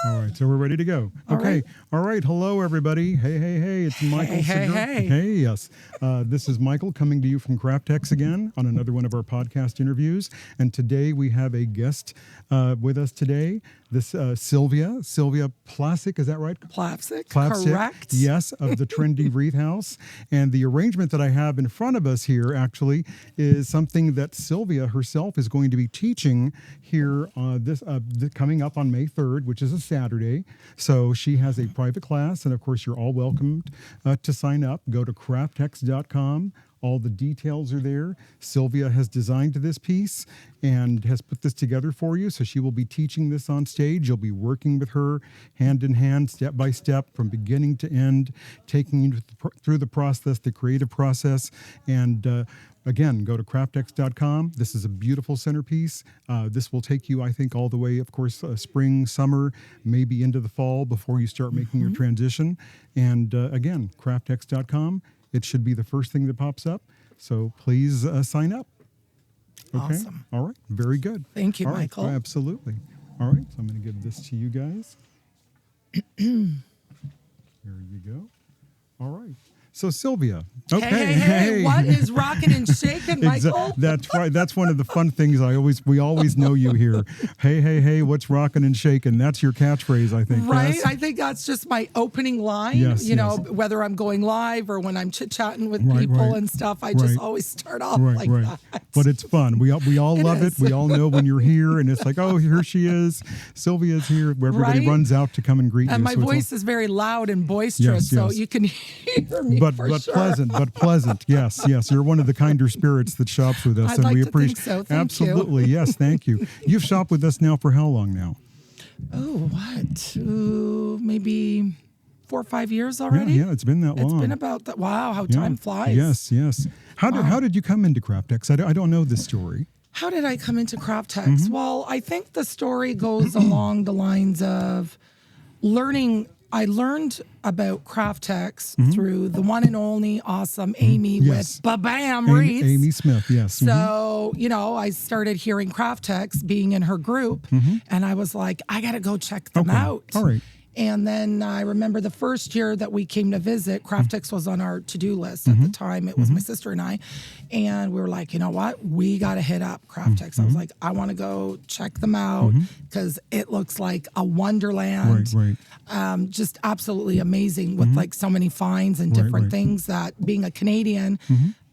All right, so we're ready to go. Okay. All right. Hello, everybody. Hey. It's Michael. Hey. Yes. This is Michael coming to you from Craftex again on another one of our podcast interviews. And today we have a guest with us today. This Sylvia Plasek, is that right? Plasek, correct. Yes, of the Trendy Wreath House. And the arrangement that I have in front of us here actually is something that Sylvia herself is going to be teaching here coming up on May 3rd, which is a Saturday. So she has a private class, and of course you're all welcomed to sign up. Go to craftex.com. All the details are there. Sylvia has designed this piece and has put this together for you. So she will be teaching this on stage. You'll be working with her hand in hand, step by step, from beginning to end, taking you through the process, the creative process. And again, go to craftex.com. This is a beautiful centerpiece. This will take you, I think, all the way, of course, spring, summer, maybe into the fall before you start making your transition. And again, craftex.com. It should be the first thing that pops up. So please sign up. Okay. Awesome. All right. Very good. Thank you, all right. Michael. Absolutely. All right. So I'm going to give this to you guys. There you go. All right. So Sylvia. Okay. Hey. What is rocking and shaking, Michael? That's right. That's one of the fun things we always know you here. Hey, what's rocking and shaking? That's your catchphrase, I think. Right. Yes? I think that's just my opening line. Yes, you know, whether I'm going live or when I'm chit-chatting with people and stuff, I just always start off like that. But it's fun. We all love it. We all know when you're here and it's like, oh, here she is. Sylvia's here. Everybody runs out to come and greet you. And my voice is very loud and boisterous, so you can hear me. But pleasant. Yes. You're one of the kinder spirits that shops with us, and we appreciate. So. Absolutely, yes. Thank you. You've shopped with us now for how long now? Oh, what? Maybe 4 or 5 years already. Yeah, it's been that long. It's been about that. Wow, how time flies. Yes. How did you come into Craftex? I don't know this story. How did I come into Craftex? Well, I think the story goes along the lines of learning. I learned about Craftex through the one and only awesome Amy with Ba-Bam Wreath. Amy Smith, yes. So, I started hearing Craftex, being in her group, and I was like, I got to go check them out. All right. And then I remember the first year that we came to visit, Craftex was on our to-do list at the time. It was my sister and I. And we were like, you know what? We got to hit up Craftex. I was like, I want to go check them out because it looks like a wonderland. Right. Just absolutely amazing with like so many finds and different things that being a Canadian,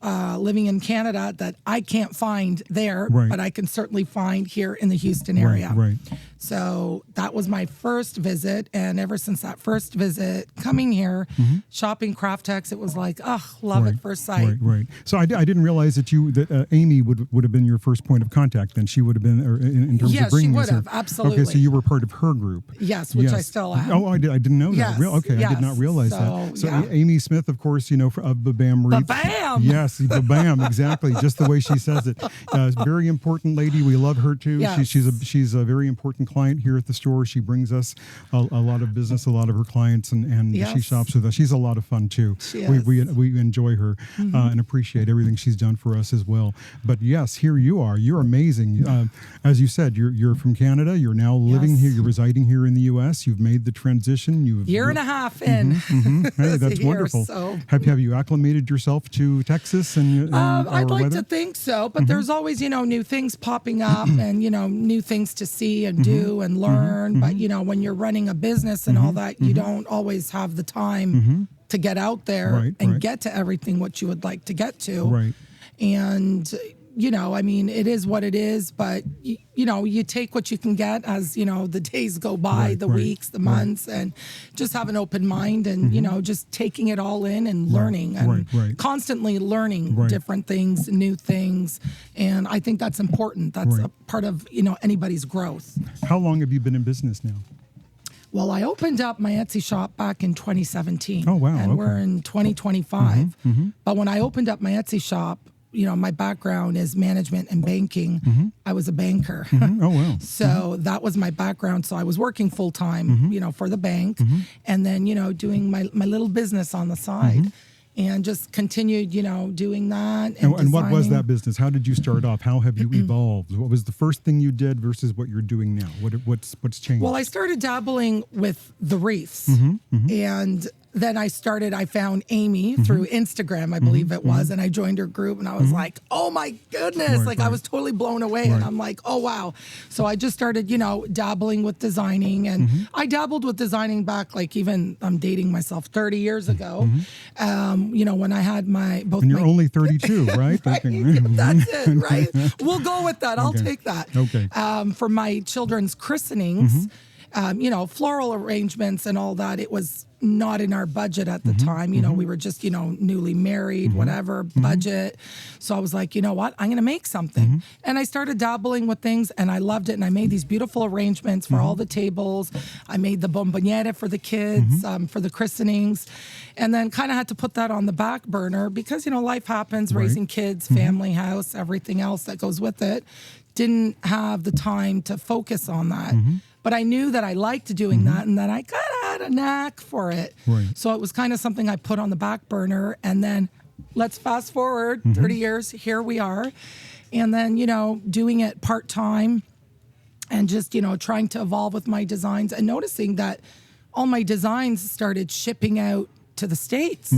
living in Canada, that I can't find there, but I can certainly find here in the Houston area. Right. So that was my first visit, and ever since that first visit, coming here, shopping Craftex, it was like, love at first sight. Right. So I didn't realize that Amy would have been your first point of contact. Then she would have been in terms of bringing this. Yes, she would have, absolutely. Okay, so you were part of her group. Yes, which I still am. Oh, I didn't know that. Yes, I did not realize that. So Amy Smith, of course, of Ba-Bam Wreath. Ba-Bam! Yes, Ba-Bam, exactly, just the way she says it. Very important lady. We love her too. Yes. She's a very important client here at the store. She brings us a lot of business, a lot of her clients, and she shops with us. She's a lot of fun too. She is. We enjoy her and appreciate everything she's done for us as well. But yes, here you are. You're amazing. As you said, you're from Canada. You're now living here. You're residing here in the U.S. You've made the transition. Year and a half in. Hey, that's wonderful. So. Have you acclimated yourself to Texas and I'd like weather? to think so, but there's always new things popping up and new things to see and do and learn. But when you're running a business and all that, you don't always have the time to get out there and get to everything what you would like to get to. Right. And it is what it is, but you take what you can get as the days go by, the weeks, the months, and just have an open mind and just taking it all in and learning and constantly learning different things, new things, and I think that's important. That's a part of anybody's growth. How long have you been in business now? Well, I opened up my Etsy shop back in 2017. Oh wow! And we're in 2025. But when I opened up my Etsy shop, my background is management and banking. I was a banker. Oh, wow. So that was my background. So I was working full time, for the bank and then, doing my little business on the side. and just continued, doing that. And what was designing. that business? How did you start off? How have you evolved? What was the first thing you did versus what you're doing now? What's changed? Well, I started dabbling with the wreaths, and then I found Amy through Instagram, I believe it was, and I joined her group, and I was like, oh my goodness, I was totally blown away, and I'm like, oh wow. So I just started, dabbling with designing, and I dabbled with designing back, like even, I'm dating myself, 30 years ago, when I had And you're only 32, right? Right? That's it, right? We'll go with that. I'll take that. Okay. For my children's christenings, floral arrangements and all that, it was not in our budget at the time. We were just, newly married, whatever, budget. So I was like, you know what? I'm going to make something. And I started dabbling with things, and I loved it. And I made these beautiful arrangements for all the tables. I made the bomboniere for the kids, for the christenings. And then kind of had to put that on the back burner because, life happens, raising kids, family, house, everything else that goes with it. Didn't have the time to focus on that. But I knew that I liked doing that and that I kind of had a knack for it. Right. So it was kind of something I put on the back burner. And then let's fast forward 30 years, here we are. And then, doing it part-time and just, trying to evolve with my designs and noticing that all my designs started shipping out to the States.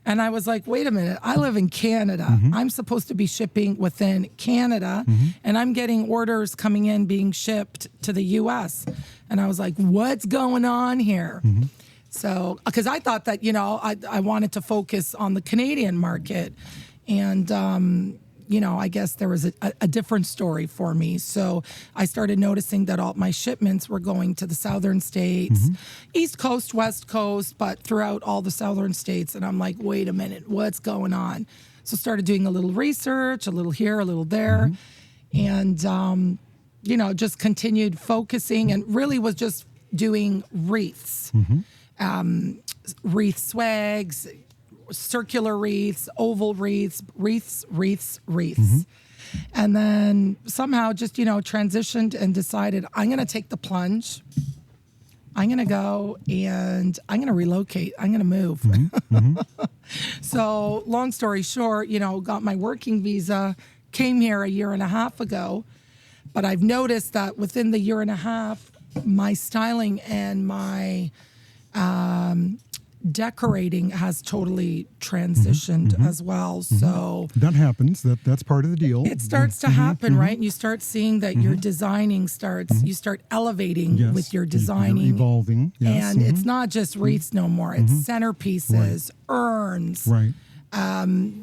And I was like, wait a minute, I live in Canada. I'm supposed to be shipping within Canada, and I'm getting orders coming in being shipped to the US. And I was like, what's going on here? So, because I thought that, I wanted to focus on the Canadian market. And, I guess there was a different story for me. So I started noticing that all my shipments were going to the southern states, East Coast, West Coast, but throughout all the southern states. And I'm like, wait a minute, what's going on? So started doing a little research, a little here, a little there. And, just continued focusing and really was just doing wreaths, wreath swags, circular wreaths, oval wreaths, wreaths. And then somehow just, transitioned and decided I'm going to take the plunge. I'm going to go and I'm going to relocate. I'm going to move. So long story short, got my working visa, came here a year and a half ago. But I've noticed that within the year and a half, my styling and my decorating has totally transitioned as well. So that happens. That's part of the deal. It starts to happen, right? And you start seeing that your designing starts, you start elevating with your designing. You're evolving. Yes. And it's not just wreaths no more. It's centerpieces, urns. Right.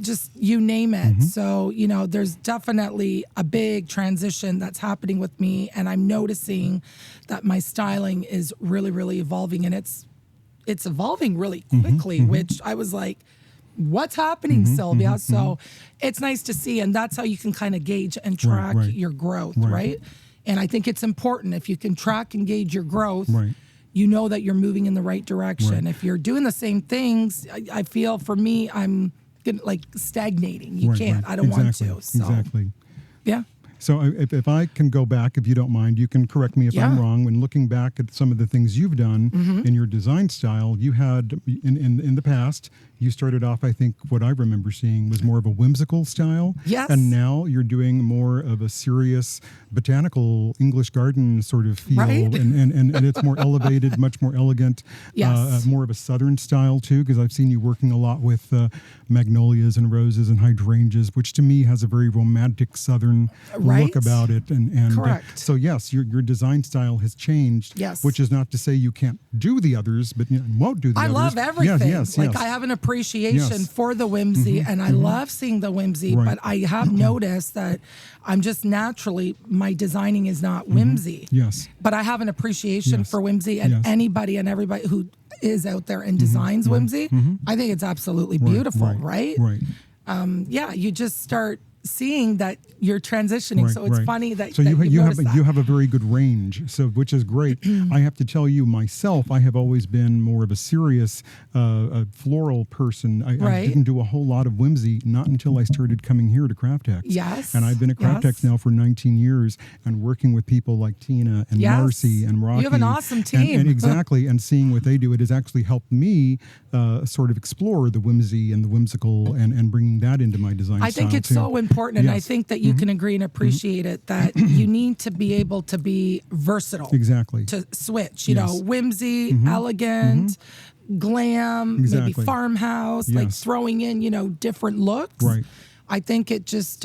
Just you name it. So, there's definitely a big transition that's happening with me. And I'm noticing that my styling is really, really evolving. And it's evolving really quickly, which I was like, what's happening, Sylvia? So it's nice to see. And that's how you can kind of gauge and track your growth, right? And I think it's important if you can track and gauge your growth, you know that you're moving in the right direction. If you're doing the same things, I feel for me, I'm like stagnating. You can't. I don't want to. So. Exactly. Yeah. So if I can go back, if you don't mind, you can correct me if I'm wrong. When looking back at some of the things you've done in your design style, you had in the past, you started off, I think what I remember seeing was more of a whimsical style. Yes. And now you're doing more of a serious botanical English garden sort of feel. Right. And it's more elevated, much more elegant. Yes. More of a southern style too, because I've seen you working a lot with magnolias and roses and hydrangeas, which to me has a very romantic southern look about it. And Correct. So yes, your design style has changed. Yes. Which is not to say you can't do the others, but won't do the others. I love everything. Yes. I have an appreciation for the whimsy, and I love seeing the whimsy, but I have noticed that I'm just naturally, my designing is not whimsy. Yes. But I have an appreciation for whimsy, and anybody and everybody who is out there and designs whimsy, I think it's absolutely beautiful, right? Right. You just start seeing that you're transitioning. So it's funny that you have a very good range, so which is great. I have to tell you myself, I have always been more of a serious a floral person. I didn't do a whole lot of whimsy, not until I started coming here to Craftex. Yes. And I've been at Craftex now for 19 years and working with people like Tina and Marcy and Rocky. You have an awesome team. And exactly, and seeing what they do, it has actually helped me sort of explore the whimsy and the whimsical and bringing that into my design style. I think it's so important, and I think that you can agree and appreciate it, that you need to be able to be versatile. Exactly. To switch, you know, whimsy, elegant, glam, maybe farmhouse, like throwing in, you know, different looks. Right. I think it just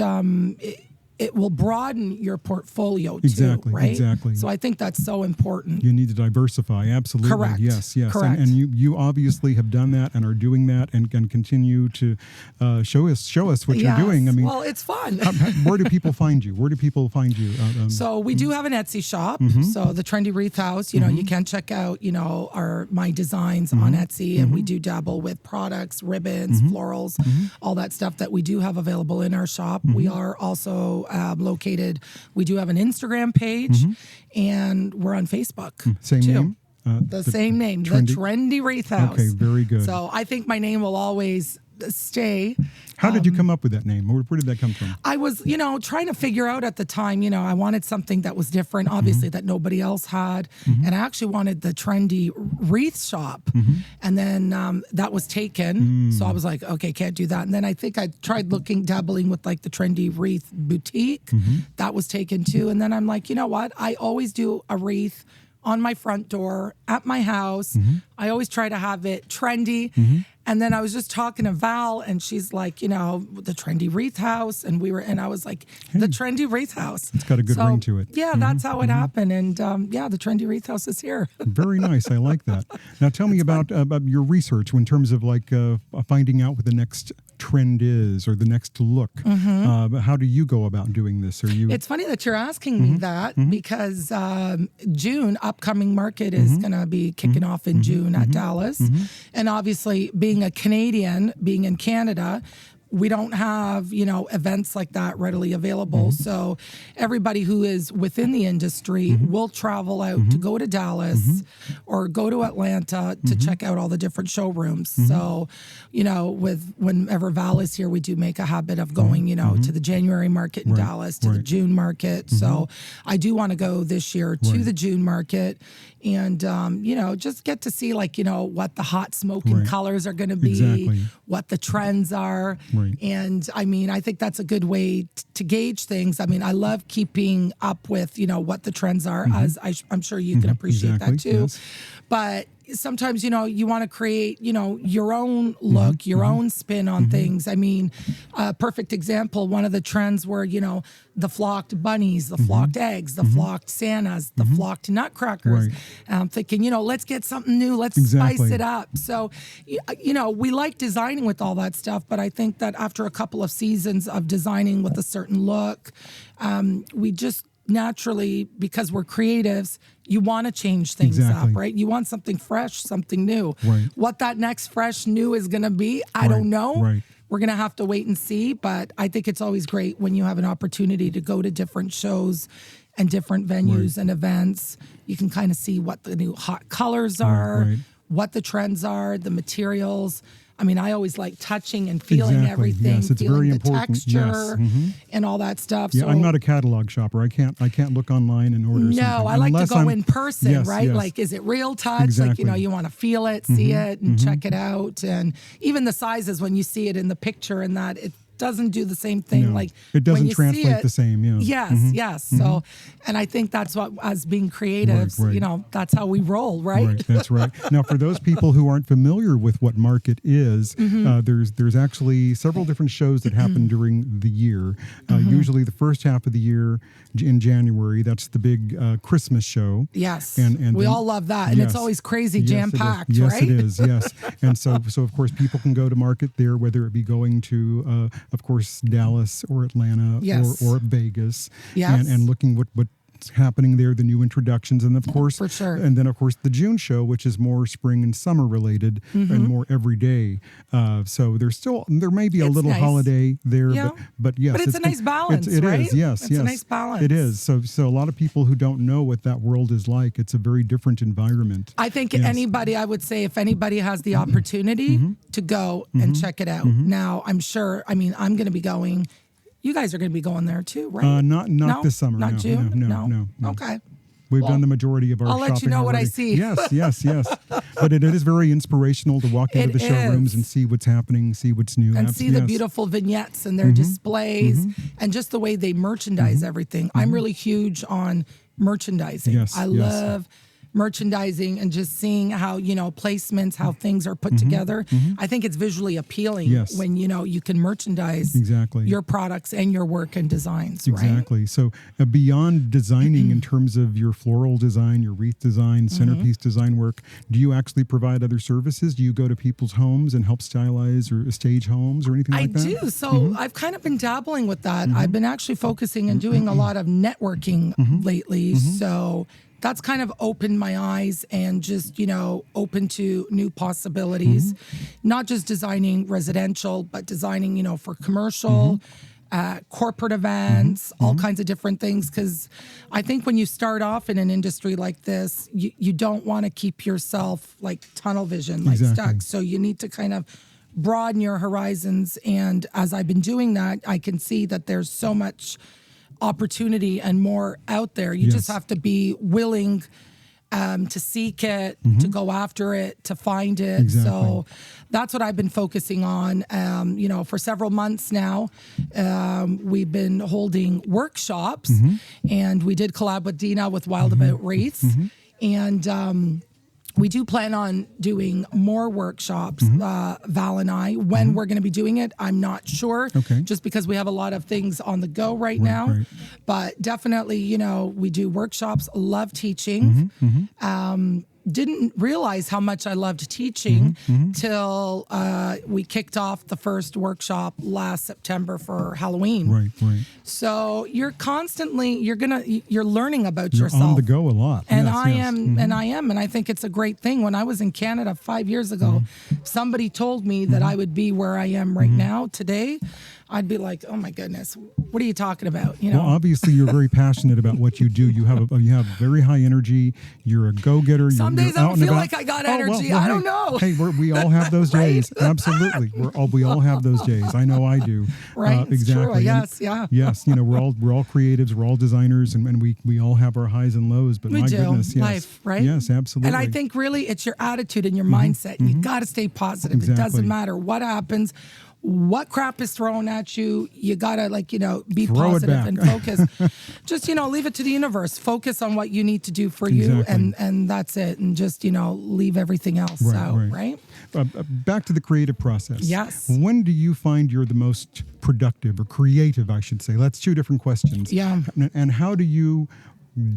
it will broaden your portfolio too, right? Exactly. So I think that's so important. You need to diversify, absolutely. Correct. Yes. Correct. And you obviously have done that and are doing that and continue to show us what you're doing. I mean, well, it's fun. Where do people find you? Where do people find you? So we do have an Etsy shop. So the Trendy Wreath House, you know, you can check out, you know, my designs on Etsy, and we do dabble with products, ribbons, florals, all that stuff that we do have available in our shop. We are also located. We do have an Instagram page, and we're on Facebook. Same too. name? The same name, the Trendy Wreath House. Okay, very good. So I think my name will always stay. How did you come up with that name? Where did that come from? I was, you know, trying to figure out at the time, you know, I wanted something that was different, obviously, that nobody else had. And I actually wanted the Trendy Wreath shop. And then that was taken. So I was like, okay, can't do that. And then I think I tried dabbling with like the Trendy Wreath boutique. That was taken too. And then I'm like, you know what? I always do a wreath on my front door at my house. I always try to have it trendy. And then I was just talking to Val, and she's like, you know, the Trendy Wreath House. And I was like, the Trendy Wreath House. It's got a good ring to it. Yeah, that's how it happened. And the Trendy Wreath House is here. Very nice. I like that. Now tell me about your research in terms of like finding out what the next trend is or the next look. How do you go about doing this? It's funny that you're asking me that, because June, upcoming market is going to be kicking off in June at Dallas. And obviously, being a Canadian, being in Canada, we don't have, you know, events like that readily available. So everybody who is within the industry will travel out to go to Dallas or go to Atlanta to check out all the different showrooms. So, you know, whenever Val is here, we do make a habit of going, you know, to the January market in Dallas, to the June market. So I do want to go this year to the June market and, you know, just get to see, like, you know, what the hot smoking colors are going to be, what the trends are. And I mean, I think that's a good way to gauge things. I mean, I love keeping up with, you know, what the trends are, as I'm sure you can appreciate that too. But sometimes, you know, you want to create, you know, your own look, your own spin on things. I mean, a perfect example, one of the trends were, you know, the flocked bunnies, the flocked eggs, the flocked Santas, the flocked nutcrackers. I'm thinking, you know, let's get something new. Let's spice it up. So, you know, we like designing with all that stuff, but I think that after a couple of seasons of designing with a certain look, we just naturally, because we're creatives, you want to change things up, right? You want something fresh, something new. What that next fresh new is going to be, I don't know. We're going to have to wait and see, but I think it's always great when you have an opportunity to go to different shows and different venues and events. You can kind of see what the new hot colors are, what the trends are, the materials. I mean, I always like touching and feeling everything, yes, it's feeling very the important. texture and all that stuff. Yeah, so, I'm not a catalog shopper. I can't look online and order something. No, I like to go in person, right? Like, is it real touch? Like, you know, you want to feel it, see it, and check it out. And even the sizes, when you see it in the picture and that, it doesn't do the same thing. Like, it doesn't when you translate see it, the same. Yes. So, and I think that's what, as being creatives, you know, that's how we roll, right? That's right. Now, for those people who aren't familiar with what market is, there's actually several different shows that happen during the year. Usually the first half of the year in January, that's the big Christmas show. Yes. And we all love that. And it's always crazy jam-packed, right? Yes, it is. Yes. And so of course, people can go to market there, whether it be going to, of course, Dallas or Atlanta or Vegas, and looking what what's happening there, the new introductions, and of course, for sure. And then of course the June show, which is more spring and summer related and more everyday. So there may be a little nice. Holiday there, but yes, but it's a nice balance. It right? is, yes, it's a nice balance. It is. So a lot of people who don't know what that world is like, it's a very different environment. I think I would say if anybody has the opportunity to go and check it out. Now, I'm sure, I'm going to be going. You guys are going to be going there too, right? Not this summer. Not June? No. Okay. We've done the majority of our shopping. I'll let you know already. what I see. Yes. But it is very inspirational to walk into the showrooms and see what's happening, see what's new. And see the beautiful vignettes and their displays and just the way they merchandise everything. I'm really huge on merchandising. I love merchandising and just seeing how, placements, how things are put together. I think it's visually appealing when, you can merchandise your products and your work and designs. Exactly. Right? So beyond designing in terms of your floral design, your wreath design, centerpiece design work, do you actually provide other services? Do you go to people's homes and help stylize or stage homes or anything like that? I do. So I've kind of been dabbling with that. I've been actually focusing and doing a lot of networking lately. So that's kind of opened my eyes and just, open to new possibilities, not just designing residential, but designing, for commercial, corporate events, all kinds of different things. Because I think when you start off in an industry like this, you don't want to keep yourself like tunnel vision, like stuck. So you need to kind of broaden your horizons. And as I've been doing that, I can see that there's so much opportunity and more out there. You just have to be willing to seek it, to go after it, to find it. So that's what I've been focusing on. For several months now, we've been holding workshops, and we did collab with Dina with Wild About Wreath, and we do plan on doing more workshops, Val and I. When we're going to be doing it, I'm not sure, just because we have a lot of things on the go right now. But definitely, we do workshops, love teaching. Didn't realize how much I loved teaching till we kicked off the first workshop last September for Halloween. Right. So you're constantly, you're learning about You're yourself. on the go a lot. And I am, and I think it's a great thing. When I was in Canada 5 years ago, somebody told me that I would be where I am right now today. I'd be like, oh my goodness, what are you talking about? Well, obviously you're very passionate about what you do. You have very high energy. You're a go-getter. Some days I don't feel like I got energy. I don't know. Hey, we all have those days. Absolutely, we all have those days. I know I do. Right. Exactly. Yes. Yes. We're all creatives. We're all designers, and we all have our highs and lows. But my goodness, yes. Life, right? Yes, absolutely. And I think really it's your attitude and your mindset. You got to stay positive. It doesn't matter what happens. What crap is thrown at you, you gotta be positive and focus. Just leave it to the universe. Focus on what you need to do for you, and that's it. And just leave everything else out. Right. Back to the creative process. Yes. When do you find you're the most productive or creative? I should say. That's two different questions. Yeah. And how do you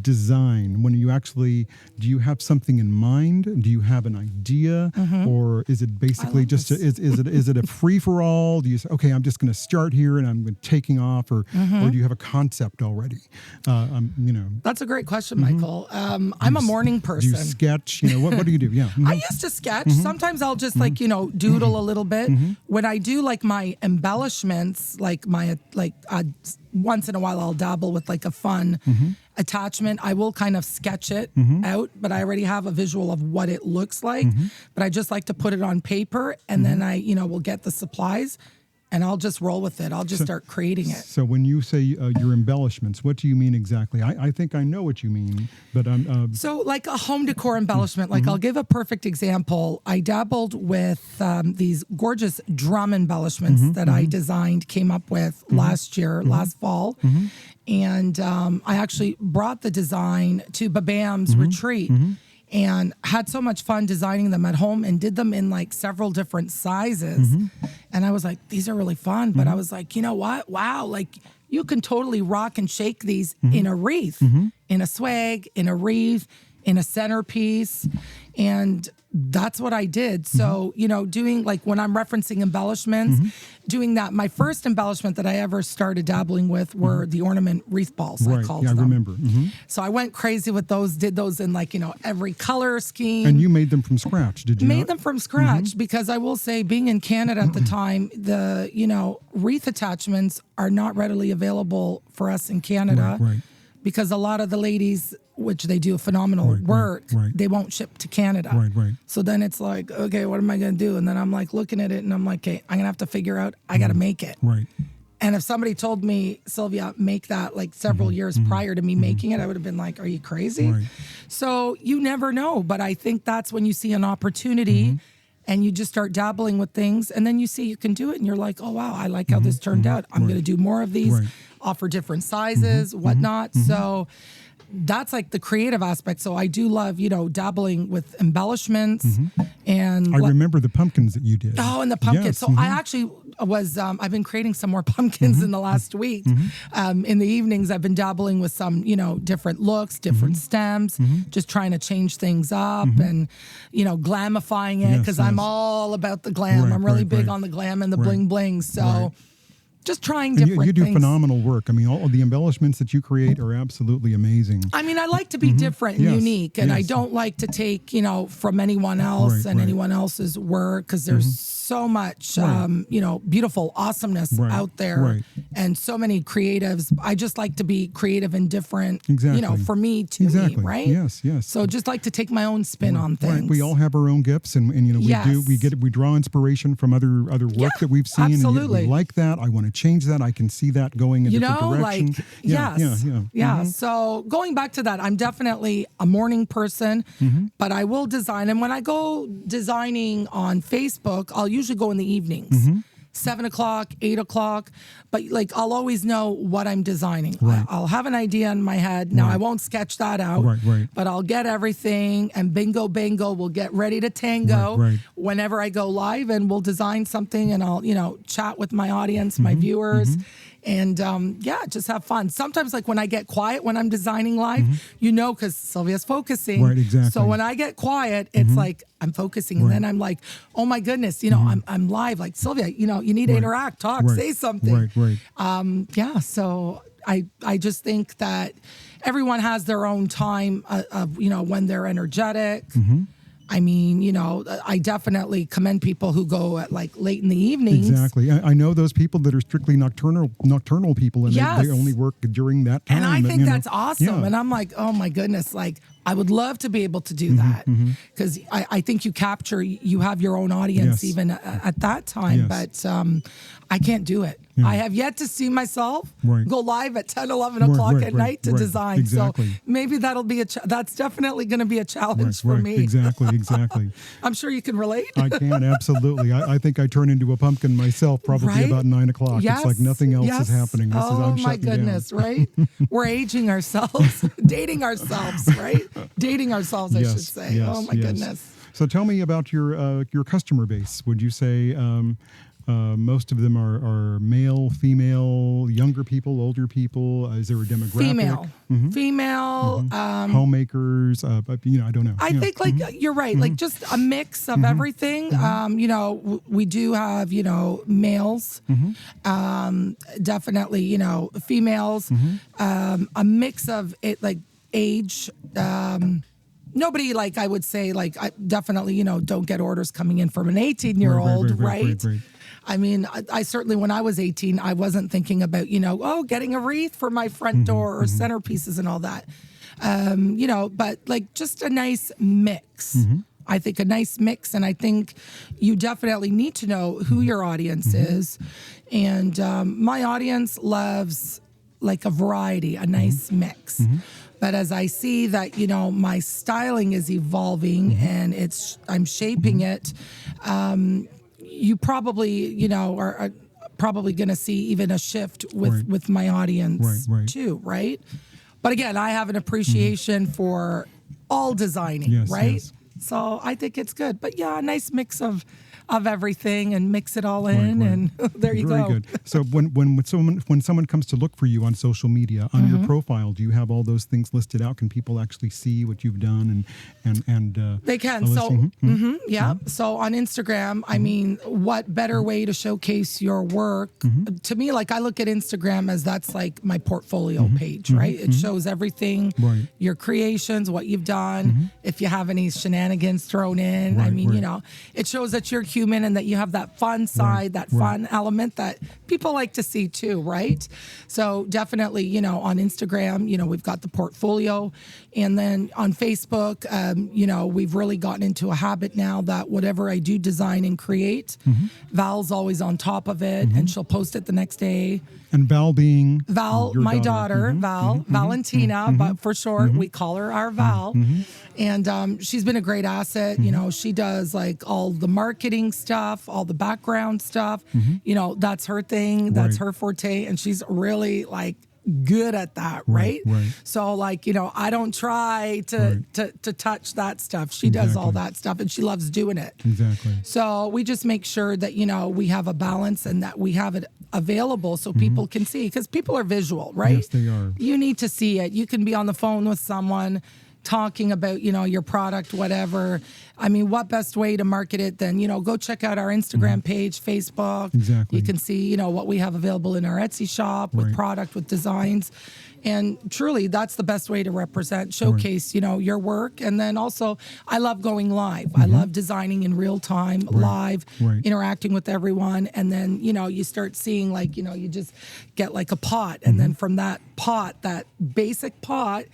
design when you actually, do you have something in mind? Do you have an idea, or is it basically just is it a free for all? Do you say, okay, I'm just going to start here and I'm taking off, or do you have a concept already? That's a great question, Michael. I'm a morning person. Do you sketch? What do you do? Yeah, I used to sketch. Sometimes I'll just doodle a little bit. When I do my embellishments, once in a while I'll dabble with a fun attachment. I will kind of sketch it out, but I already have a visual of what it looks like. But I just like to put it on paper, and then I, will get the supplies, and I'll just roll with it. I'll just start creating it. So when you say your embellishments, what do you mean exactly? I think I know what you mean, but so like a home decor embellishment. I'll give a perfect example. I dabbled with these gorgeous drum embellishments that I designed, came up with last fall. And I actually brought the design to Babam's retreat. And had so much fun designing them at home, and did them in several different sizes. And I was like, these are really fun. But I was like, you know what? Wow, you can totally rock and shake these in a wreath, in a swag, in a wreath, in a centerpiece. And that's what I did. So, doing when I'm referencing embellishments, doing that. My first embellishment that I ever started dabbling with were the ornament wreath balls, I called them. I remember. So I went crazy with those, did those in like, every color scheme. And you made them from scratch, did you Made not? them from scratch because I will say, being in Canada at the time, the, wreath attachments are not readily available for us in Canada. Right. Because a lot of the ladies, which they do phenomenal work, they won't ship to Canada. Right. So then it's like, okay, what am I going to do? And then I'm like looking at it and I'm like, okay, I'm going to have to figure out, I got to make it. Right. And if somebody told me, Sylvia, make that like several years prior to me making it, I would have been like, are you crazy? Right. So you never know. But I think that's when you see an opportunity and you just start dabbling with things, and then you see you can do it and you're like, oh, wow, I like how this turned out. I'm going to do more of these, offer different sizes, whatnot. So that's like the creative aspect. So I do love, dabbling with embellishments. And I remember the pumpkins that you did. Oh, and the pumpkins. Yes, So I actually was, I've been creating some more pumpkins in the last week. In the evenings, I've been dabbling with some, different looks, different stems, just trying to change things up and, glamifying it, because I'm all about the glam. I'm really big on the glam and the bling bling. So just trying different you do things. phenomenal work. I mean, all of the embellishments that you create are absolutely amazing. I mean, I like to be different and unique, and I don't like to take, from anyone else and anyone else's work, because there's so much, beautiful awesomeness out there, and so many creatives. I just like to be creative and different, for me, to me, right? Yes. So just like to take my own spin on things. Right. We all have our own gifts, and we draw inspiration from other work that we've seen. Absolutely. And we like that. I want to change that. I can see that going in a different direction. So going back to that, I'm definitely a morning person, but I will design. And when I go designing on Facebook, I'll usually go in the evenings. 7 o'clock, 8 o'clock, but like I'll always know what I'm designing. I'll have an idea in my head. Now I won't sketch that out, but I'll get everything, and bingo bango, we'll get ready to tango whenever I go live, and we'll design something, and I'll chat with my audience, my viewers. And just have fun. Sometimes, like when I get quiet when I'm designing live, because Sylvia's focusing. Right, exactly. So when I get quiet, it's like I'm focusing, and then I'm like, oh my goodness, I'm live. Like, Sylvia, you need to interact, talk, say something. So I just think that everyone has their own time of when they're energetic. I mean, I definitely commend people who go at like late in the evenings. Exactly. I know those people that are strictly nocturnal people, and they only work during that time. And I think that's awesome. And I'm like, oh my goodness, like I would love to be able to do that, because I think you have your own audience even at that time, but I can't do it. I have yet to see myself go live at 10, 11 o'clock at night to design. Exactly. So maybe that'll be that's definitely going to be a challenge for me. Exactly. I'm sure you can relate. I can, absolutely. I think I turn into a pumpkin myself probably about 9 o'clock. Yes. It's like nothing else is happening. I'm my goodness, down. Right? We're aging ourselves, dating ourselves, right? Dating ourselves, I should say. Oh my goodness. So tell me about your customer base. Would you say most of them are male, female, younger people, older people? Is there a demographic? Female. Homemakers. I don't know. I think you're right. Like just a mix of everything. We do have males. Definitely females. A mix of it, like age. Nobody, like I would say, like I definitely don't get orders coming in from an 18-year-old, right? I mean, I certainly, when I was 18, I wasn't thinking about, getting a wreath for my front door or centerpieces and all that. But like just a nice mix. I think a nice mix. And I think you definitely need to know who your audience is. And my audience loves like a variety, a nice mix. But as I see that, my styling is evolving and I'm shaping it, you probably, are probably going to see even a shift with my audience too, right? But again, I have an appreciation for all designing, right? So I think it's good. But yeah, a nice mix of everything and mix it all in, Right. and there you Very go. good. So when someone comes to look for you on social media, on your profile, do you have all those things listed out? Can people actually see what you've done and They can. a So, listing? yeah. So on Instagram, I mean, what better way to showcase your work? To me, like I look at Instagram as that's like my portfolio page, right? It shows everything, Right. your creations, what you've done. If you have any shenanigans thrown in, I Right, mean, right. you know, it shows that you're human and that you have that fun side, that fun element that people like to see too, right? So definitely, you know, on Instagram, you know, we've got the portfolio, and then on Facebook, you know, we've really gotten into a habit now that whatever I do design and create, Val's always on top of it, and she'll post it the next day. And Val being Val, your my daughter, Val, Valentina, but for short, we call her our Val. And she's been a great asset. You know, she does like all the marketing stuff, all the background stuff. You know, that's her thing. That's Right. her forte. And she's really like good at that, right? Right. So like, you know, I don't try to touch that stuff. She does all Exactly. that stuff, and she loves doing it. Exactly. So we just make sure that, you know, we have a balance and that we have it available so people can see, because people are visual, right? Yes, they are. You need to see it. You can be on the phone with someone talking about, you know, your product, whatever. I mean, what best way to market it than, you know, go check out our Instagram page, Facebook. Exactly. You can see, you know, what we have available in our Etsy shop with Right. product, with designs. And truly, that's the best way to represent, showcase, you know, your work. And then also, I love going live. I love designing in real time, live, Right. interacting with everyone. And then, you know, you start seeing like, you know, you just get like a pot. And then from that pot, that basic pot,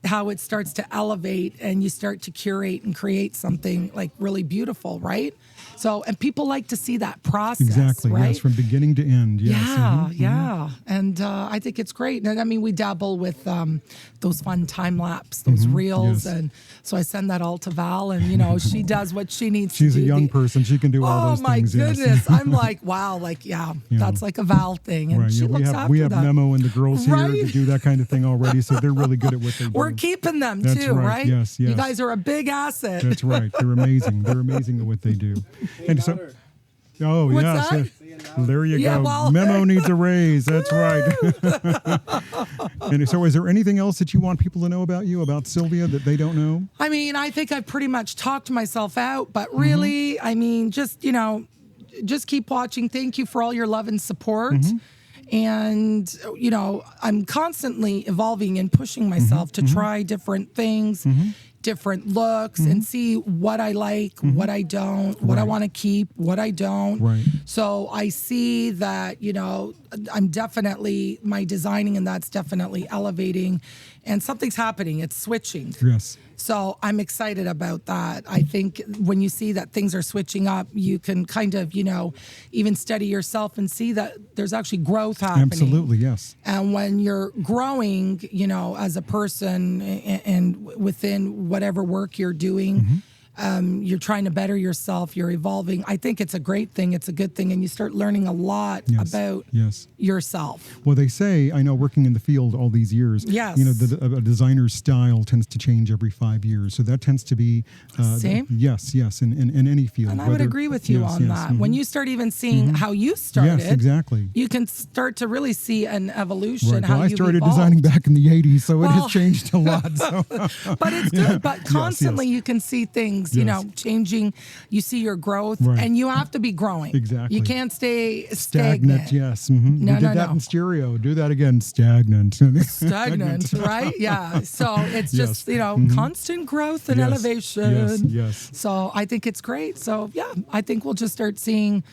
how it starts to elevate and you start to curate and create something like really beautiful, right? So, and people like to see that process, Exactly. right? Yes, from beginning to end. Yes. Yeah, yeah. And I think it's great. And I mean, we dabble with those fun time lapse, those reels. Yes. And so I send that all to Val, and, you know, she does what she needs She's to a do. young person. She can do all Oh those my things. Yes. goodness. I'm like, wow, like, yeah, that's like a Val thing. And Right. she Yeah, looks we have after that. Memo and the girls here Right? to do that kind of thing already, so they're really good at what they do. We're keeping them That's too, right. right? Yes, You yes. guys are a big asset. That's right. They're amazing. They're amazing at what they do. And so, oh What's yes, that? there you Yeah, go. well- Memo needs a raise. That's right. And so, is there anything else that you want people to know about you, about Sylvia, that they don't know? I mean, I think I've pretty much talked myself out, but really, I mean, just, you know, just keep watching. Thank you for all your love and support. And, you know, I'm constantly evolving and pushing myself to try different things, different looks, and see what I like, what I don't, what I want to keep, what I don't. Right. So I see that, you know, I'm definitely, my designing and that's definitely elevating, and something's happening. It's switching. Yes. So I'm excited about that. I think when you see that things are switching up, you can kind of, you know, even study yourself and see that there's actually growth happening. Absolutely. Yes. And when you're growing, you know, as a person and within whatever work you're doing, you're trying to better yourself, you're evolving. I think it's a great thing. It's a good thing. And you start learning a lot Yes. about Yes. yourself. Well, they say, I know, working in the field all these years, Yes. you know, a designer's style tends to change every 5 years. So that tends to be... Same? Yes, in any field. And I would agree with you on that. When you start even seeing how you started, Yes, exactly. you can start to really see an evolution. Right. How Well, I you've started evolved. designing back in the 80s, so it Well- has changed a lot. So. But it's good. But constantly yes. you can see things, you Yes. know, changing. You see your growth, Right. and you have to be growing. Exactly. You can't stay Stagnant, stagnant. yes. No, we did no, that no. in stereo. Do that again. Stagnant. Stagnant, right? Yeah. So it's Yes. just, you know, constant growth and Yes. elevation. Yes, yes. So I think it's great. So yeah, I think we'll just start seeing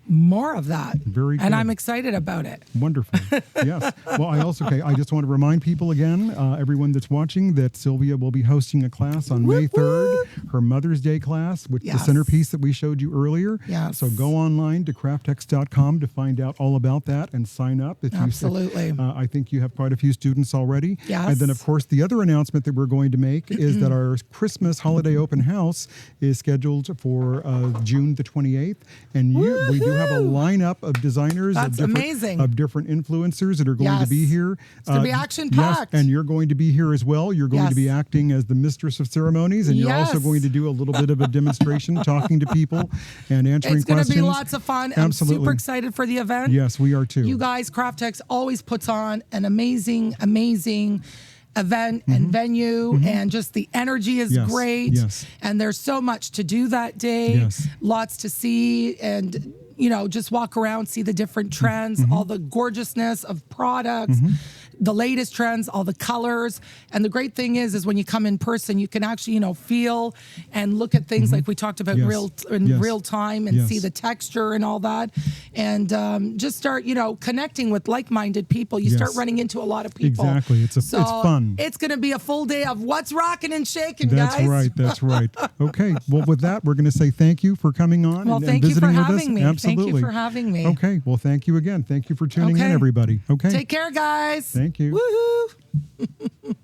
more of that. Very And good. I'm excited about it. Wonderful. Yes. Well, I just want to remind people again, everyone that's watching, that Sylvia will be hosting a class on May 3rd, her Mother's Day class, with the Yes. centerpiece that we showed you earlier. Yes. So go online to craftex.com to find out all about that and sign up. If Absolutely. I think you have quite a few students already. Yes. And then, of course, the other announcement that we're going to make is that our Christmas holiday open house is scheduled for June the 28th. And we do have a lineup of designers. That's amazing. Of different influencers that are going to be here. It's going to be action-packed. Yes, and you're going to be here as well. You're going to be acting as the mistress of ceremonies, and you're also going to do a little bit of a demonstration, talking to people and answering questions. It's going to be lots of fun. Absolutely. I'm super excited for the event. Yes, we are too. You guys, Craftex always puts on an amazing event and venue, and just the energy is great. Yes. And there's so much to do that day. Yes. Lots to see, and just walk around, see the different trends, all the gorgeousness of products, the latest trends, all the colors. And the great thing is when you come in person, you can actually, feel and look at things like we talked about in real time, and see the texture and all that. And just start, connecting with like-minded people. You start running into a lot of people. Exactly. It's fun. It's going to be a full day of what's rocking and shaking, guys. That's right. Okay. Well, with that, we're going to say thank you for coming on and visiting with us. Having me. Absolutely. Thank you for having me. Okay. Well, thank you again. Thank you for tuning in, everybody. Okay. Take care, guys. Thank you. Woohoo.